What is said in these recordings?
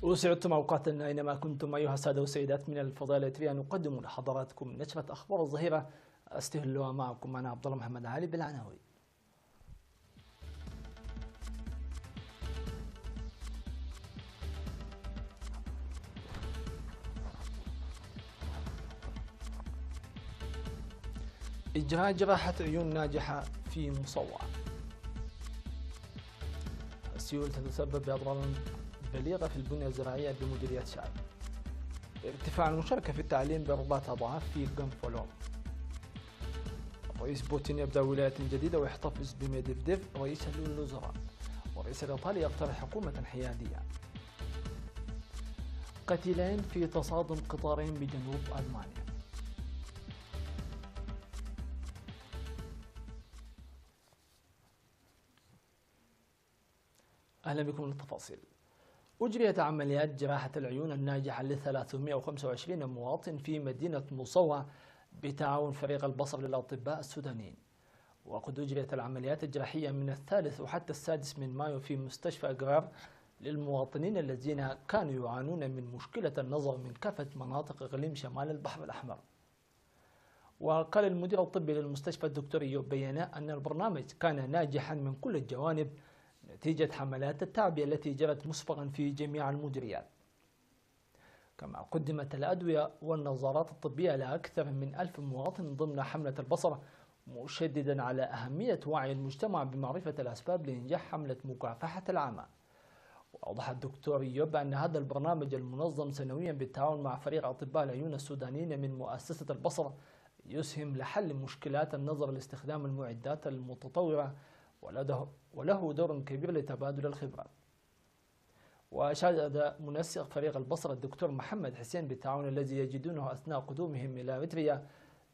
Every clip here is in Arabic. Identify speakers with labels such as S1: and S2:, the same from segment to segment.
S1: وسعدتم أوقاتنا أينما كنتم أيها السادة والسيدات. من الفضيلة أن نقدم لحضراتكم نشرة أخبار الظهيرة. أستهلها معكم أنا عبد الله محمد علي بالعناوين. إجراء جراحة عيون ناجحة في مصوع. السيول تتسبب بأضرار بليغة في البنية الزراعية بمديرية شعب. ارتفاع المشاركة في التعليم ب4 أضعاف في غنفولوم. رئيس بوتين يبدأ ولاية جديدة ويحتفظ بميدفديف رئيس الوزراء. والرئيس الإيطالي يقترح حكومة حيادية. قتيلين في تصادم قطارين بجنوب ألمانيا. أهلا بكم للتفاصيل. أجريت عمليات جراحة العيون الناجحة ل 325 مواطن في مدينة مصوع بتعاون فريق البصر للأطباء السودانيين. وقد أجريت العمليات الجراحية من 3 وحتى 6 من مايو في مستشفى قرار للمواطنين الذين كانوا يعانون من مشكلة النظر من كافة مناطق إقليم شمال البحر الأحمر. وقال المدير الطبي للمستشفى الدكتور إيوب بيانة أن البرنامج كان ناجحا من كل الجوانب نتيجة حملات التعبئة التي جرت مسبقا في جميع المديريات. كما قدمت الأدوية والنظارات الطبية لأكثر من 1000 مواطن ضمن حملة البصر، مشددا على أهمية وعي المجتمع بمعرفة الأسباب لإنجاح حملة مكافحة العمى. وأوضح الدكتور إيوب أن هذا البرنامج المنظم سنويا بالتعاون مع فريق أطباء العيون السودانيين من مؤسسة البصر يسهم لحل مشكلات النظر لاستخدام المعدات المتطورة، وله دور كبير لتبادل الخبرات. وشهد منسق فريق البصر الدكتور محمد حسين بالتعاون الذي يجدونه أثناء قدومهم إلى إريتريا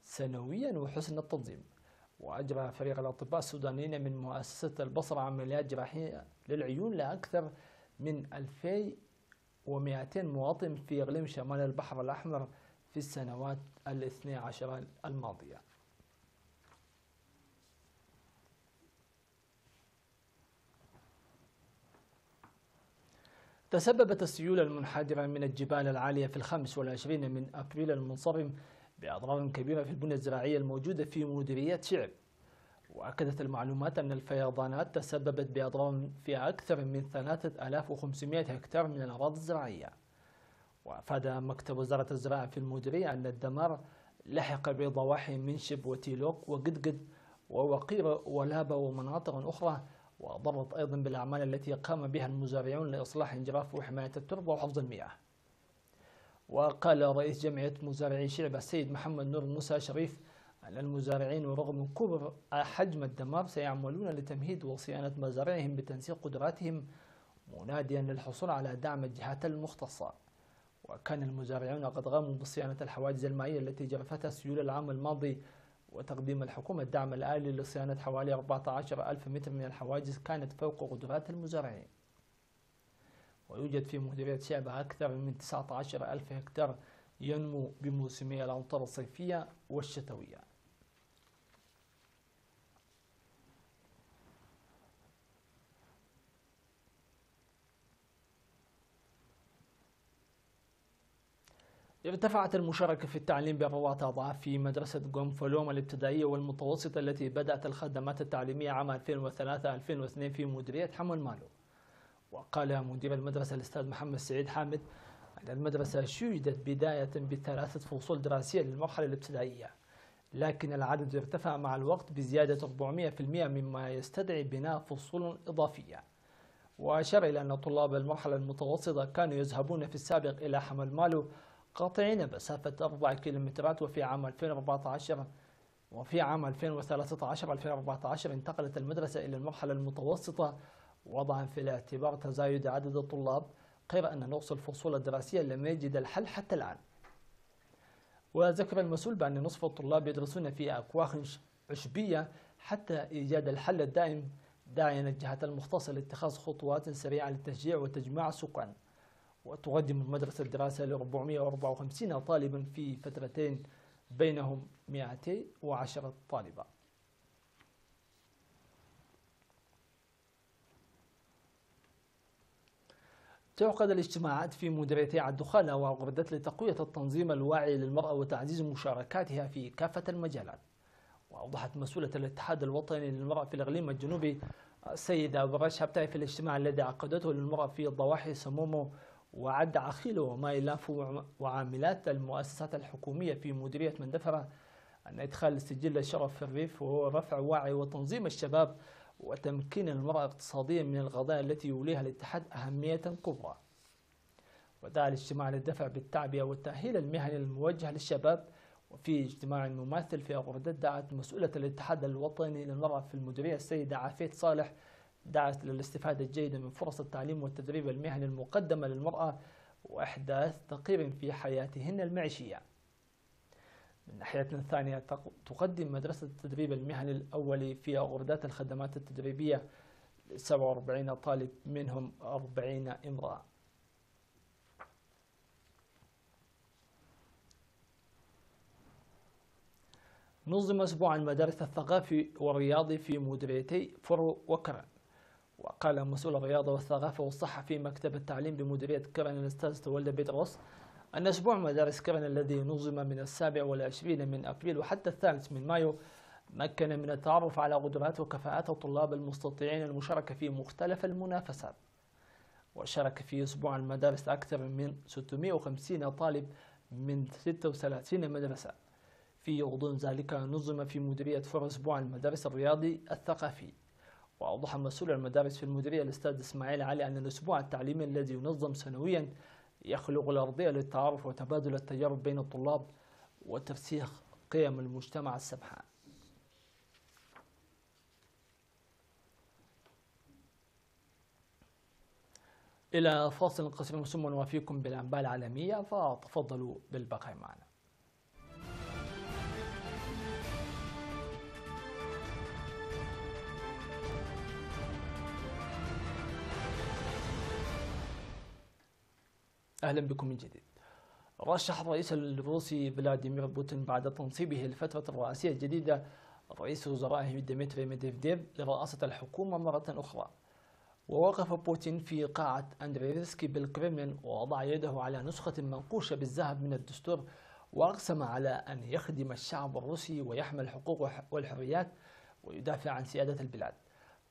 S1: سنويا وحسن التنظيم. وأجرى فريق الأطباء السودانيين من مؤسسة البصر عمليات جراحية للعيون لأكثر من 2200 مواطن في إقليم شمال البحر الأحمر في السنوات 12 الماضية. تسببت السيول المنحدرة من الجبال العالية في 25 من أبريل المنصرم بأضرار كبيرة في البنية الزراعية الموجودة في مديرية شعب. وأكدت المعلومات أن الفيضانات تسببت بأضرار في أكثر من 3500 هكتار من الأراضي الزراعية. وأفاد مكتب وزارة الزراعة في المديرية أن الدمار لحق بضواحي منشب وتيلوك وقدقد ووقير ولابة ومناطق أخرى، وضرت أيضا بالأعمال التي قام بها المزارعون لإصلاح الجراف وحماية التربة وحفظ المياه. وقال رئيس جمعية مزارعي شعب السيد محمد نور موسى شريف أن المزارعين ورغم كبر حجم الدمار سيعملون لتمهيد وصيانة مزارعهم بتنسيق قدراتهم، مناديا للحصول على دعم الجهات المختصة. وكان المزارعون قد قاموا بصيانة الحواجز المائية التي جرفتها السيول العام الماضي، وتقديم الحكومة الدعم الآلي لصيانة حوالي 14,000 متر من الحواجز كانت فوق قدرات المزارعين. ويوجد في مديرية شعب أكثر من 19,000 هكتار ينمو بموسمي الأمطار الصيفية والشتوية. ارتفعت المشاركة في التعليم ب4 أضعاف في مدرسة غنفولوم الابتدائية والمتوسطة التي بدأت الخدمات التعليمية عام 2003-2002 في مديرية حمل مالو. وقال مدير المدرسة الأستاذ محمد سعيد حامد أن المدرسة شهدت بداية ب3 فصول دراسية للمرحلة الابتدائية، لكن العدد ارتفع مع الوقت بزيادة 400% مما يستدعي بناء فصول إضافية. وأشار إلى أن طلاب المرحلة المتوسطة كانوا يذهبون في السابق إلى حمل مالو قاطعين مسافة 4 كيلومترات، وفي عام 2013-2014 انتقلت المدرسة إلى المرحلة المتوسطة وضعا في الاعتبار تزايد عدد الطلاب، غير أن نقص الفصول الدراسية لم يجد الحل حتى الآن. وذكر المسؤول بأن نصف الطلاب يدرسون في أكواخ عشبية حتى إيجاد الحل الدائم، داعيا الجهات المختصة لاتخاذ خطوات سريعة لتشجيع وتجميع السكان. وتقدم المدرسة الدراسة ل 454 طالبا في فترتين، بينهم 210 طالبة. تعقد الاجتماعات في مديريتي الدخانة وغردة لتقوية التنظيم الواعي للمرأة وتعزيز مشاركاتها في كافة المجالات. وأوضحت مسؤولة الاتحاد الوطني للمرأة في الإقليم الجنوبي السيدة أبو شابتاي في الاجتماع الذي عقدته للمرأة في ضواحي سمومو وعد عخيل وما إلاف وعاملات المؤسسات الحكومية في مديرية مندفرة أن إدخال سجل الشرف في الريف وهو رفع وعي وتنظيم الشباب وتمكين المرأة اقتصاديا من القضايا التي يوليها الاتحاد أهمية كبرى. ودعا الاجتماع للدفع بالتعبئة والتأهيل المهني الموجه للشباب. وفي اجتماع مماثل في غردة دعت مسؤولة الاتحاد الوطني للمرأة في المديرية السيدة عفيف صالح دعت للاستفادة الجيدة من فرص التعليم والتدريب المهني المقدمة للمرأة وإحداث تغيير في حياتهن المعيشية. من ناحية ثانية تقدم مدرسة التدريب المهني الأولي في غردات الخدمات التدريبية ل 47 طالب منهم 40 امرأة. نظم أسبوع المدارس الثقافي والرياضي في مديريتي فرو وكرن. وقال مسؤول الرياضة والثقافة والصحة في مكتب التعليم بمديرية كرن الأستاذ تولى بيدروس أن أسبوع مدارس كرن الذي نظم من 27 من أبريل وحتى 3 من مايو مكن من التعرف على قدرات وكفاءات الطلاب المستطيعين المشاركة في مختلف المنافسات. وشارك في أسبوع المدارس أكثر من 650 طالب من 36 مدرسة. في غضون ذلك نظم في مديرية فرو أسبوع المدارس الرياضي الثقافي. وأوضح مسؤول المدارس في المديرية الأستاذ إسماعيل علي أن الأسبوع التعليمي الذي ينظم سنويا يخلق الأرضية للتعارف وتبادل التجارب بين الطلاب وترسيخ قيم المجتمع السمحاء. إلى فاصل قصير ثم نوافيكم بالأنباء العالمية فتفضلوا بالبقاء معنا. أهلا بكم من جديد. رشح الرئيس الروسي فلاديمير بوتين بعد تنصيبه للفترة الرئاسية الجديدة رئيس وزرائه ديمتري ميدفيديف لرئاسة الحكومة مرة أخرى. ووقف بوتين في قاعة أندريفسكي بالكرملين ووضع يده على نسخة منقوشة بالذهب من الدستور وأقسم على أن يخدم الشعب الروسي ويحمي الحقوق والحريات ويدافع عن سيادة البلاد.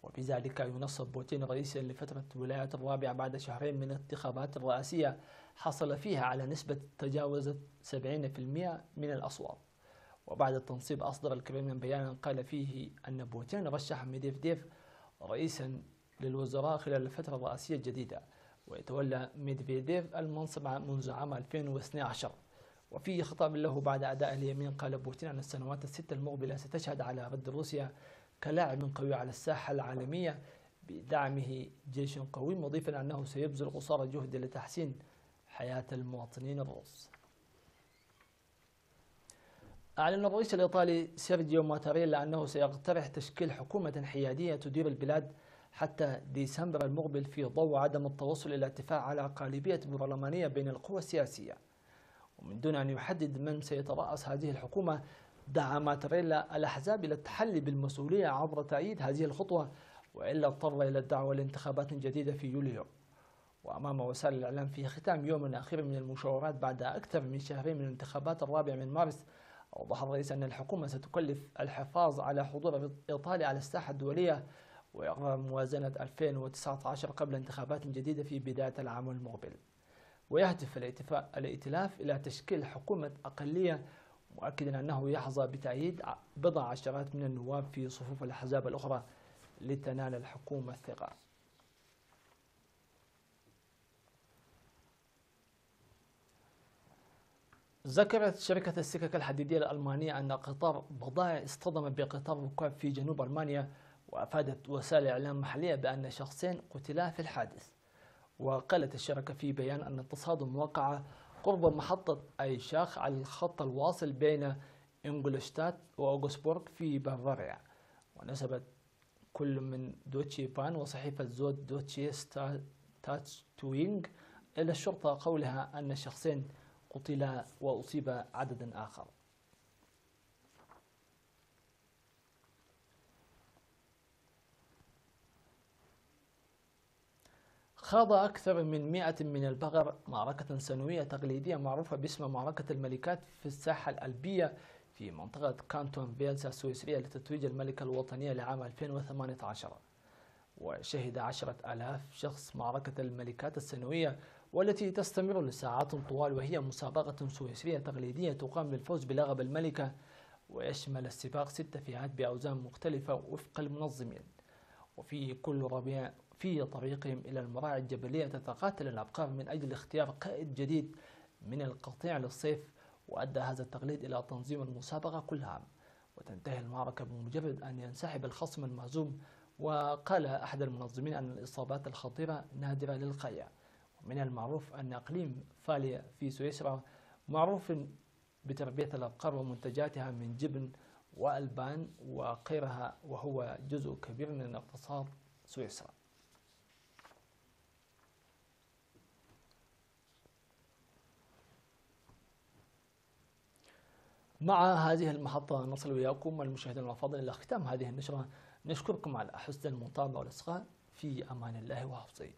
S1: وبذلك ينصب بوتين رئيسا لفترة الولايات الرابعة بعد شهرين من الانتخابات الرئاسية حصل فيها على نسبة تجاوزت 70% من الأصوات. وبعد التنصيب أصدر الكرملين بيانا قال فيه أن بوتين رشح ميدفيديف رئيسا للوزراء خلال الفترة الرئاسية الجديدة ويتولى ميدفيديف المنصب منذ عام 2012. وفي خطاب له بعد أداء اليمين قال بوتين أن السنوات الستة المقبلة ستشهد على رد روسيا كلاعب قوي على الساحة العالمية بدعمه جيش قوي، مضيفا أنه سيبذل قصارى جهد لتحسين حياة المواطنين الروس. أعلن الرئيس الإيطالي سيرجيو ماتاريلا أنه سيقترح تشكيل حكومة حيادية تدير البلاد حتى ديسمبر المقبل في ضوء عدم التوصل إلى اتفاق على غالبية برلمانية بين القوى السياسية. ومن دون أن يحدد من سيترأس هذه الحكومة دعا ماتاريلا الأحزاب إلى التحلي بالمسؤولية عبر تأييد هذه الخطوة وإلا اضطر إلى الدعوة لانتخابات جديدة في يوليو. وأمام وسائل الإعلام في ختام يوم أخير من المشاورات بعد أكثر من شهرين من الانتخابات 4 من مارس، أوضح الرئيس أن الحكومة ستكلف الحفاظ على حضور إيطاليا على الساحة الدولية وإقرار موازنة 2019 قبل انتخابات جديدة في بداية العام المقبل. ويهدف الائتلاف إلى تشكيل حكومة أقلية، مؤكدا أنه يحظى بتأييد بضع عشرات من النواب في صفوف الأحزاب الأخرى لتنال الحكومة الثقة. ذكرت شركة السكك الحديدية الألمانية أن قطار بضائع اصطدم بقطار ركاب في جنوب ألمانيا، وأفادت وسائل إعلام محلية بأن شخصين قتلا في الحادث. وقالت الشركة في بيان أن التصادم وقع قرب محطة أيشاخ على الخط الواصل بين إنجلشتات وأوغسبورغ في بافاريا. ونسبت كل من دوتشي بان وصحيفة زود دوتشي تاتشتوينغ إلى الشرطة قولها أن الشخصين قتلا وأصيب عدد آخر. خاض أكثر من 100 من البقر معركة سنوية تقليدية معروفة باسم معركة الملكات في الساحة الألبية في منطقة كانتون فيلسا السويسرية لتتويج الملكة الوطنية لعام 2018. وشهد 10,000 شخص معركة الملكات السنوية والتي تستمر لساعات طوال، وهي مسابقة سويسرية تقليدية تقام للفوز بلقب الملكة، ويشمل السباق 6 فئات بأوزان مختلفة وفق المنظمين. وفي كل ربيع في طريقهم إلى المراعي الجبلية تتقاتل الأبقار من أجل اختيار قائد جديد من القطيع للصيف، وأدى هذا التقليد إلى تنظيم المسابقة كل عام، وتنتهي المعركة بمجرد أن ينسحب الخصم المهزوم. وقال أحد المنظمين أن الإصابات الخطيرة نادرة للغاية. ومن المعروف أن إقليم فاليا في سويسرا معروف بتربية الأبقار ومنتجاتها من جبن وألبان وغيرها، وهو جزء كبير من اقتصاد سويسرا. مع هذه المحطة نصل وياكم المشاهدين الأفاضل إلى ختام هذه النشرة. نشكركم على حسن المتابعة والإصغاء. في أمان الله وحفظه.